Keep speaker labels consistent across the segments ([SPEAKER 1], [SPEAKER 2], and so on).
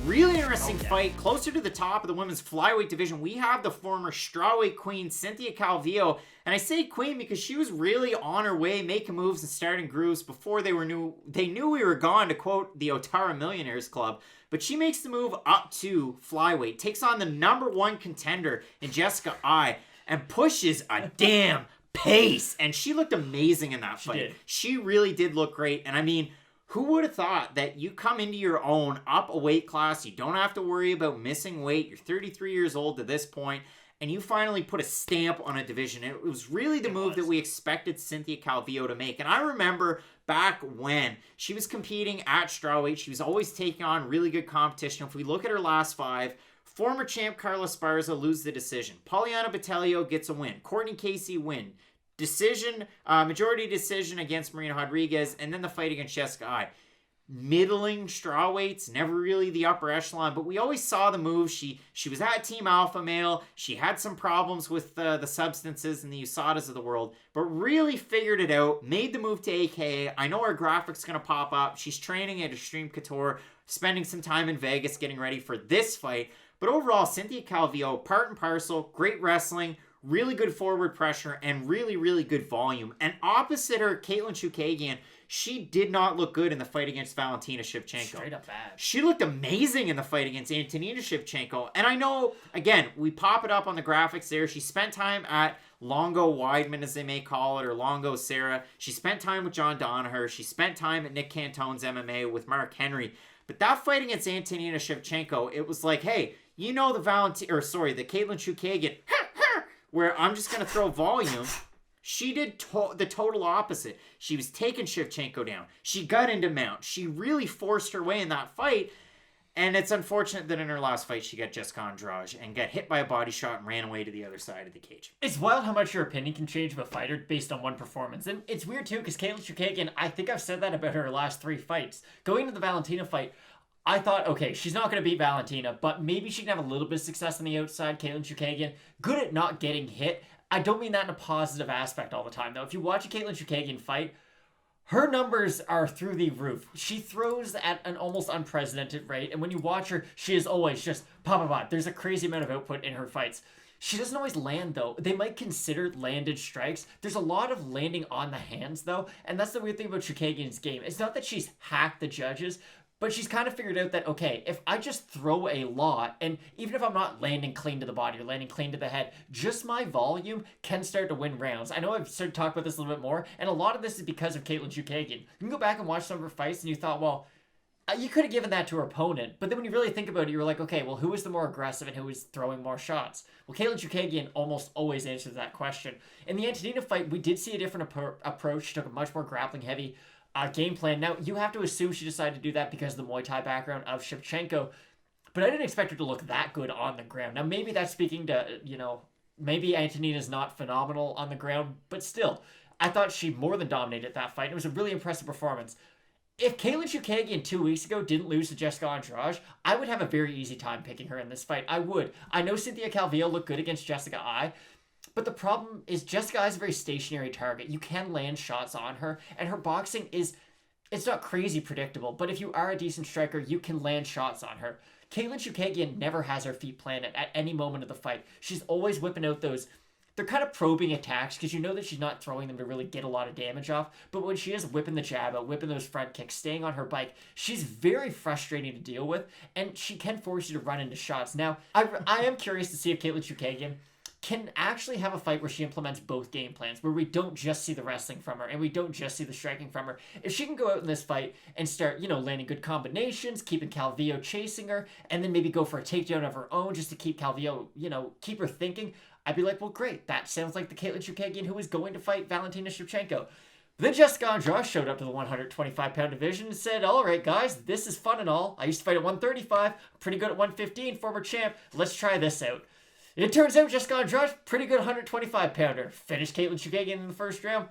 [SPEAKER 1] Really interesting fight. Closer to the top of the women's flyweight division, we have the former strawweight queen, Cynthia Calvillo. And I say queen because she was really on her way, making moves and starting grooves before they knew we were gone, to quote the Otara Millionaires Club. But she makes the move up to flyweight, takes on the #1 contender in Jessica Eye, and pushes a damn pace. And she looked amazing in that fight. She really did look great. And I mean, who would have thought that you come into your own, up a weight class, you don't have to worry about missing weight, you're 33 years old to this point, and you finally put a stamp on a division. It was really the move that we expected Cynthia Calvillo to make. And I remember back when she was competing at strawweight, she was always taking on really good competition. If we look at her last 5, former champ Carla Esparza loses the decision. Poliana Botelho gets a win. Courtney Casey win. Decision, majority decision against Marina Rodriguez, and then the fight against Jessica Eye. Middling strawweights, never really the upper echelon, but we always saw the move. She was at Team Alpha Male. She had some problems with the substances and the USADAs of the world, but really figured it out, made the move to AKA. I know our graphics going to pop up. She's training at Extreme Couture, spending some time in Vegas getting ready for this fight. But overall, Cynthia Calvillo, part and parcel, great wrestling, really good forward pressure, and really, really good volume. And opposite her, Katlyn Chookagian, she did not look good in the fight against Valentina Shevchenko.
[SPEAKER 2] Straight up bad.
[SPEAKER 1] She looked amazing in the fight against Antonina Shevchenko. And I know, again, we pop it up on the graphics there. She spent time at Longo Weidman, as they may call it, or Longo Sarah. She spent time with John Danaher. She spent time at Nick Cantone's MMA with Mark Henry. But that fight against Antonina Shevchenko, it was like, hey, you know the Katlyn Chookagian, where I'm just going to throw volume. She did the total opposite. She was taking Shevchenko down. She got into mount. She really forced her way in that fight. And it's unfortunate that in her last fight, she got Jessica Andrade and got hit by a body shot and ran away to the other side of the cage.
[SPEAKER 2] It's wild how much your opinion can change of a fighter based on one performance. And it's weird, too, because Katlyn Chookagian, I think I've said that about her last 3 fights. Going into the Valentina fight, I thought, okay, she's not going to beat Valentina, but maybe she can have a little bit of success on the outside. Katlyn Chookagian, good at not getting hit. I don't mean that in a positive aspect all the time, though. If you watch a Katlyn Chookagian fight, her numbers are through the roof. She throws at an almost unprecedented rate, and when you watch her, she is always just pop. There's a crazy amount of output in her fights. She doesn't always land, though. They might consider landed strikes. There's a lot of landing on the hands, though, and that's the weird thing about Chookagian's game. It's not that she's hacked the judges, but she's kind of figured out that, okay, if I just throw a lot, and even if I'm not landing clean to the body or landing clean to the head, just my volume can start to win rounds. I know I've started to talk about this a little bit more, and a lot of this is because of Katlyn Chookagian. You can go back and watch some of her fights, and you thought, well, you could have given that to her opponent. But then when you really think about it, you're like, okay, well, who is the more aggressive and who is throwing more shots? Well, Katlyn Chookagian almost always answers that question. In the Antonina fight, we did see a different approach. She took a much more grappling-heavy game plan. Now, you have to assume she decided to do that because of the Muay Thai background of Shevchenko, but I didn't expect her to look that good on the ground. Now, maybe that's speaking to, maybe Antonina's not phenomenal on the ground, but still, I thought she more than dominated that fight. It was a really impressive performance. If Katlyn Chookagian 2 weeks ago didn't lose to Jessica Andrade, I would have a very easy time picking her in this fight. I would. I know Cynthia Calvillo looked good against Jessica Eye, but the problem is Jessica is a very stationary target. You can land shots on her, and her boxing it's not crazy predictable, but if you are a decent striker, you can land shots on her. Katlyn Chookagian never has her feet planted at any moment of the fight. She's always whipping out they're kind of probing attacks because you know that she's not throwing them to really get a lot of damage off, but when she is whipping the jab out, whipping those front kicks, staying on her bike, she's very frustrating to deal with, and she can force you to run into shots. Now, I am curious to see if Katlyn Chookagian can actually have a fight where she implements both game plans, where we don't just see the wrestling from her and we don't just see the striking from her. If she can go out in this fight and start, landing good combinations, keeping Calvillo chasing her, and then maybe go for a takedown of her own just to keep Calvillo, keep her thinking, I'd be like, well, great. That sounds like the Katlyn Chookagian who was going to fight Valentina Shevchenko. Then Jessica Andrade showed up to the 125-pound division and said, all right, guys, this is fun and all. I used to fight at 135, pretty good at 115, former champ. Let's try this out. It turns out Jessica Andrade, pretty good 125-pounder. Finished Katlyn Chookagian in the first round.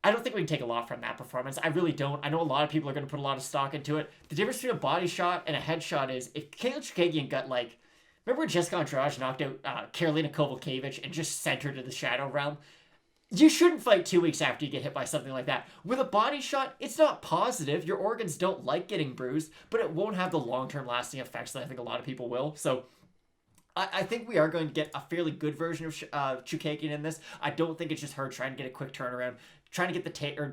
[SPEAKER 2] I don't think we can take a lot from that performance. I really don't. I know a lot of people are going to put a lot of stock into it. The difference between a body shot and a headshot is if Katlyn Chookagian got remember when Jessica Andrade knocked out Karolina Kowalkiewicz and just sent her to the shadow realm? You shouldn't fight 2 weeks after you get hit by something like that. With a body shot, it's not positive. Your organs don't like getting bruised, but it won't have the long-term lasting effects that I think a lot of people will. So I think we are going to get a fairly good version of Chookagian in this. I don't think it's just her trying to get a quick turnaround, trying to get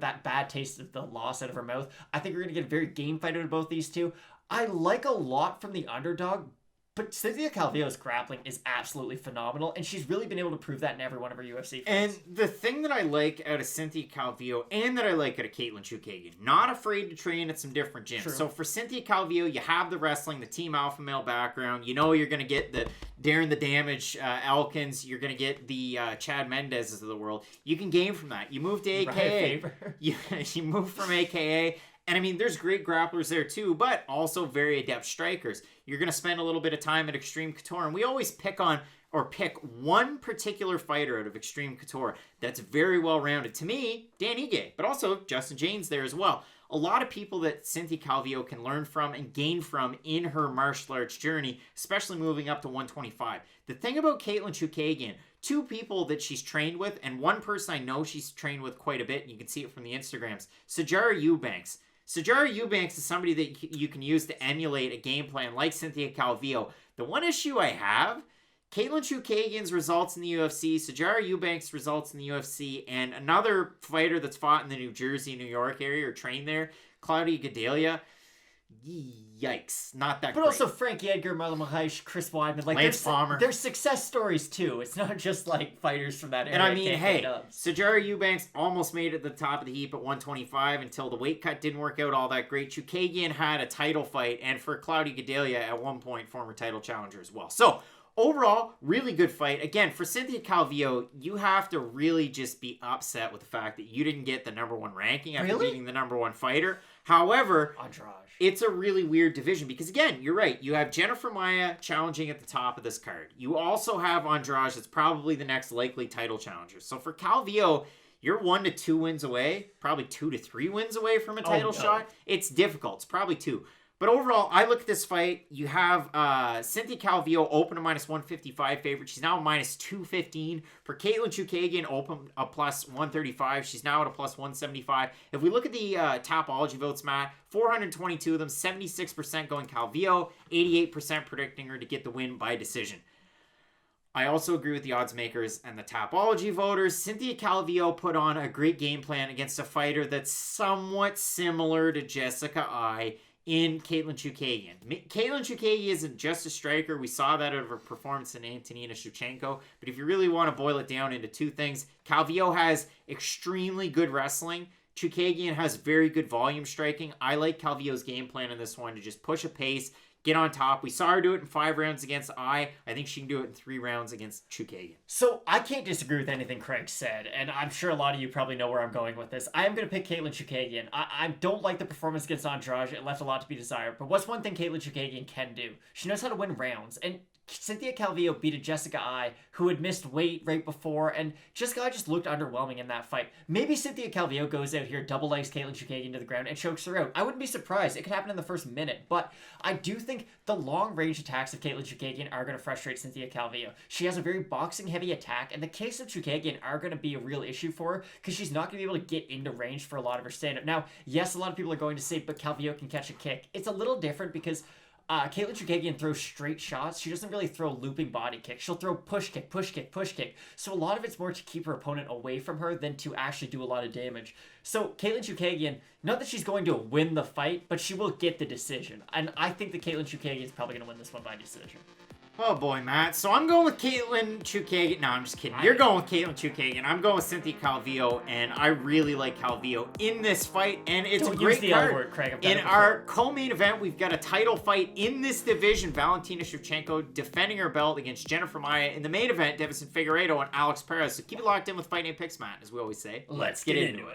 [SPEAKER 2] that bad taste of the loss out of her mouth. I think we're going to get a very game fight out of both these two. I like a lot from the underdog, but Cynthia Calvillo's grappling is absolutely phenomenal, and she's really been able to prove that in every one of her UFC fights.
[SPEAKER 1] And the thing that I like out of Cynthia Calvillo and that I like out of Katlyn Chookagian, not afraid to train at some different gyms.
[SPEAKER 2] True.
[SPEAKER 1] So for Cynthia Calvillo, you have the wrestling, the team alpha male background. You know you're going to get the Darren the Damage Elkins. You're going to get the Chad Mendez's of the world. You can gain from that. You move to AKA. You move from AKA. And I mean, there's great grapplers there too, but also very adept strikers. You're going to spend a little bit of time at Extreme Couture, and we always pick one particular fighter out of Extreme Couture that's very well-rounded. To me, Dan Ige, but also Justin Jane's there as well. A lot of people that Cynthia Calvillo can learn from and gain from in her martial arts journey, especially moving up to 125. The thing about Katlyn Chookagian, 2 people that she's trained with, and one person I know she's trained with quite a bit, and you can see it from the Instagrams, Sijara Eubanks. Sijara Eubanks is somebody that you can use to emulate a game plan like Cynthia Calvillo. The one issue I have, Katlyn Chookagian's results in the UFC, Sijara Eubanks' results in the UFC, and another fighter that's fought in the New Jersey, New York area or trained there, Claudia Gadelha. Yikes, not that
[SPEAKER 2] but
[SPEAKER 1] great.
[SPEAKER 2] Also Frankie Edgar, Marlon Moraes, Chris Weidman, like
[SPEAKER 1] Lance Palmer.
[SPEAKER 2] They're success stories too. It's not just like fighters from that area.
[SPEAKER 1] And I mean, hey, Sijara Eubanks almost made it to the top of the heap at 125 until the weight cut didn't work out all that great. Chookagian had a title fight, and for Claudia Gadelha at one point, former title challenger as well. So overall, really good fight. Again, for Cynthia Calvillo, you have to really just be upset with the fact that you didn't get the #1 ranking after beating the #1 fighter. However,
[SPEAKER 2] Andrade.
[SPEAKER 1] It's a really weird division because, again, you're right. You have Jennifer Maia challenging at the top of this card. You also have Andrade that's probably the next likely title challenger. So for Calvillo, you're 1 to 2 wins away, probably 2 to 3 wins away from a title shot. It's difficult. It's probably 2. But overall, I look at this fight. You have Cynthia Calvillo open a -155 favorite. She's now a -215. For Katlyn Chookagian, open a +135. She's now at a +175. If we look at the Tapology votes, Matt, 422 of them, 76% going Calvillo, 88% predicting her to get the win by decision. I also agree with the odds makers and the Tapology voters. Cynthia Calvillo put on a great game plan against a fighter that's somewhat similar to Jessica Eye in Katlyn Chookagian. Katlyn Chookagian isn't just a striker. We saw that out of her performance in Antonina Shevchenko. But if you really want to boil it down into 2 things, Calvillo has extremely good wrestling. Chookagian has very good volume striking. I like Calvillo's game plan in this one to just push a pace, get on top. We saw her do it in 5 rounds against I think she can do it in 3 rounds against Chookagian.
[SPEAKER 2] So I can't disagree with anything Craig said, and I'm sure a lot of you probably know where I'm going with this. I am going to pick Katlyn Chookagian. I don't like the performance against Andrade. It left a lot to be desired. But what's one thing Katlyn Chookagian can do? She knows how to win rounds. And Cynthia Calvillo beat a Jessica Eye who had missed weight right before, and Jessica Eye just looked underwhelming in that fight. Maybe Cynthia Calvillo goes out here, double legs Katlyn Chookagian to the ground, and chokes her out. I wouldn't be surprised. It could happen in the first minute, but I do think the long-range attacks of Katlyn Chookagian are going to frustrate Cynthia Calvillo. She has a very boxing-heavy attack, and the kicks of Chookagian are going to be a real issue for her because she's not going to be able to get into range for a lot of her stand-up. Now, yes, a lot of people are going to say, but Calvillo can catch a kick. It's a little different because Katlyn Chookagian throws straight shots. She doesn't really throw looping body kicks. She'll throw push kick, push kick, push kick. So a lot of it's more to keep her opponent away from her than to actually do a lot of damage. So Katlyn Chookagian, not that she's going to win the fight, but she will get the decision. And I think that Katlyn Chookagian is probably going to win this one by decision.
[SPEAKER 1] Oh boy, Matt. So I'm going with Katlyn Chookagian. No, I'm just kidding. You're going with Katlyn Chookagian. I'm going with Cynthia Calvillo, and I really like Calvillo in this fight, and it's a great card.
[SPEAKER 2] Word, Craig.
[SPEAKER 1] In our co-main event, we've got a title fight in this division. Valentina Shevchenko defending her belt against Jennifer Maia. In the main event, Deiveson Figueiredo and Alex Perez. So keep it locked in with Fight Night Picks, Matt, as we always say.
[SPEAKER 2] Let's get into it.